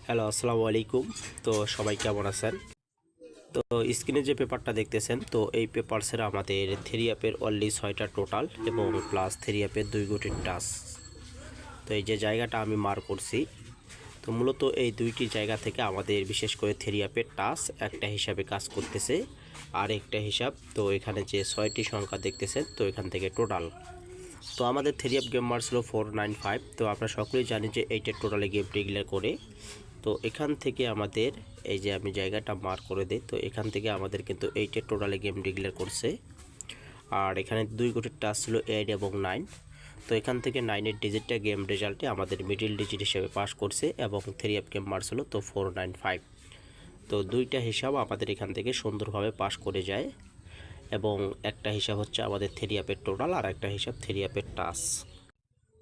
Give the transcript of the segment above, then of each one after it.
Hello, আসসালামু আলাইকুম। তো সবাই কেমন আছেন? তো স্ক্রিনে যে পেপারটা দেখতেছেন, তো এই পেপারসের আমাদের থ্রি অ্যাপের অনলি 6টা টোটাল এবং প্লাস থ্রি অ্যাপের 2 গোটির টাস। তো এই যে জায়গাটা আমি মার্ক করছি, তো মূলত এই দুইটি জায়গা থেকে আমাদের বিশেষ করে থ্রি অ্যাপের টাস একটা হিসাবে কাজ করতেছে, আর একটা হিসাব তো এখানে যে 6টি সংখ্যা দেখতেছেন, তো এখান থেকে টোটাল। তো আমাদের থ্রি অ্যাপ গেম মার্ক ছিল 495। তো আমরা সকলেই জানি যে এইটার টোটালে গেম ডিক্লেয়ার করে। তো এখান থেকে আমাদের এই যে আমি জায়গাটা মার্ক করে দিই, তো এখান থেকে আমাদের কিন্তু এইটার টোটালে গেম ডিক্লেয়ার করছে। আর এখানে 2 গোটির টাচ ছিল 8 এবং 9। তো এখান থেকে 9-এর ডিজিটটা গেম রেজাল্টে আমাদের মিডিল ডিজিট হিসেবে পাস করছে এবং থ্রি অ্যাপ গেম মার্ক ছিল তো 495। তো দুইটা হিসাব আমাদের এখান থেকে সুন্দরভাবে পাস করে যায়, এবং একটা হিসাব হচ্ছে আমাদের থ্রি অ্যাপের টোটাল, আর একটা হিসাব থ্রি অ্যাপের টাচ।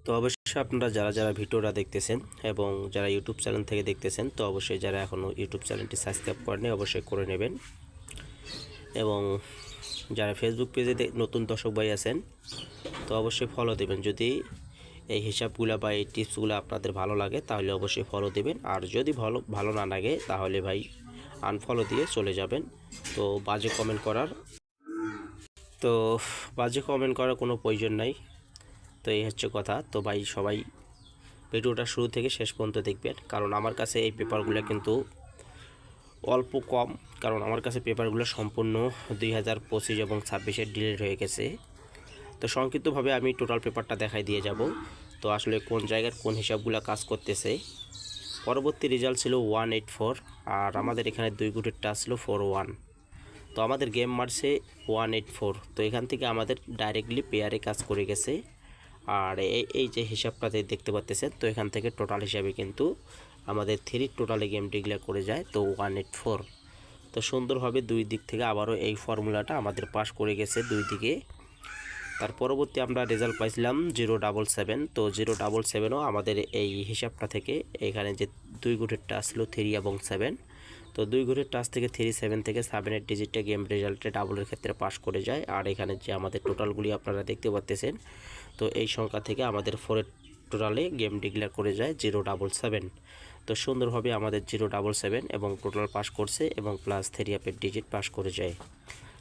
তো অবশ্যই আপনারা যারা ভিডিওটা দেখতেছেন এবং যারা ইউটিউব চ্যানেল থেকে দেখতেছেন, তো অবশ্যই যারা এখনও ইউটিউব চ্যানেলটি সাবস্ক্রাইব করেনি অবশ্যই করে নেবেন, এবং যারা ফেসবুক পেজে নতুন দর্শক ভাই আছেন তো অবশ্যই ফলো দেবেন। যদি এই হিসাবগুলো বা এই টিপসগুলো আপনাদের ভালো লাগে তাহলে অবশ্যই ফলো দেবেন, আর যদি ভালো না লাগে তাহলে ভাই আনফলো দিয়ে চলে যাবেন। তো তো বাজে কমেন্ট করার কোনো প্রয়োজন নাই। তো এই হচ্ছে কথা। তো ভাই সবাই ভিডিওটা শুরু থেকে শেষ পর্যন্ত দেখবেন, কারণ আমার কাছে এই পেপারগুলো কিন্তু অল্প কম, কারণ আমার কাছে পেপারগুলো সম্পূর্ণ 2025 এবং 26-এর ডিলিট হয়ে গেছে। তো সংক্ষিপ্তভাবে আমি টোটাল পেপারটা দেখাই দিয়ে যাব। তো আসলে কোন জায়গার কোন হিসাবগুলো কাজ করতেছে। পরবর্তী রেজাল্ট ছিল 184, আর আমাদের এখানে 2 গোটির টাচ ছিল 41। তো আমাদের গেম মারছে 184। তো এখান থেকে আমাদের ডাইরেক্টলি পেয়ারে কাজ করে গেছে। আর এই যে হিসাবটাতে দেখতে পাচ্ছেন, তো এখান থেকে টোটাল হিসাবে কিন্তু আমাদের থ্রি টোটালে গেম ডিক্লেয়ার করে যায় তো 184। তো সুন্দরভাবে দুই দিক থেকে আবারও এই ফর্মুলাটা আমাদের পাস করে গেছে দুই দিকে। তার পরবর্তী আমরা রেজাল্ট পাইছিলাম 077। তো 077ও আমাদের এই হিসাবটা থেকে এখানে যে 2 গোটির টাচ ছিল 3 এবং 7। তো 2 গোটির টাচ থেকে 3, 7 থেকে 7-এর ডিজিটটা গেম রেজাল্টে ডাবলের ক্ষেত্রে পাস করে যায়। আর এখানে যে আমাদের টোটালগুলি আপনারা দেখতে পাচ্ছেন, তো এই সংখ্যা থেকে আমাদের 4-এর টোটালে গেম ডিক্লেয়ার করে যায় 077। তো সুন্দরভাবে আমাদের 077 এবং টোটাল পাস করছে, এবং প্লাস থ্রি অ্যাপের ডিজিট পাস করে যায়।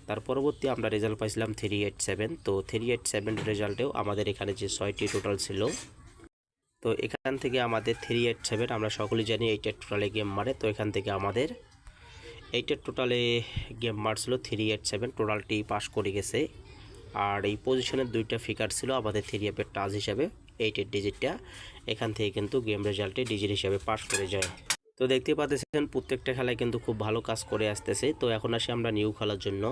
তার পরবর্তী আমরা রেজাল্ট পাইছিলাম 387। তো 387 রেজাল্টেও আমাদের এখানে যে 6টি টোটাল ছিল, তো এখান থেকে আমাদের 387 আমরা সকলেই জানি এইটার টোটালে গেম মারে। তো এখান থেকে আমাদের এইটার টোটালে গেম মারছিল 387, টোটালটি পাস করে গেছে। আর এই পজিশনের দুইটা ফিগার ছিল আমাদের থ্রি অ্যাপের টাচ হিসাবে 8-এর ডিজিটটা এখান থেকে কিন্তু গেম রেজাল্টে ডিজিট হিসাবে পাস করে যায়। তো দেখতে পাচ্ছেন প্রত্যেকটা খেলায় কিন্তু খুব ভালো কাজ করে আসতেছে। তো এখন আসি আমরা নিউ খেলার জন্য।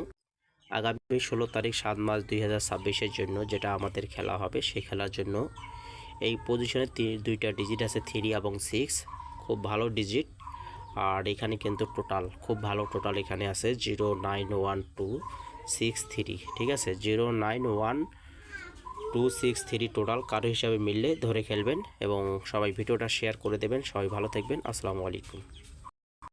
আগামী 16 তারিখ 7 মার্চ 2026-এর জন্য যেটা আমাদের খেলা হবে, সেই খেলার জন্য এই পজিশনে দুইটা ডিজিট আছে 3 এবং 6, খুব ভালো ডিজিট। আর এখানে কিন্তু টোটাল খুব ভালো টোটাল এখানে আছে 0912663। ঠিক আছে, 0912663 টোটাল কারো হিসাবে মিললে ধরে খেলবেন, এবং সবাই ভিডিওটা শেয়ার করে দেবেন। সবাই ভালো থাকবেন। আসসালামু আলাইকুম।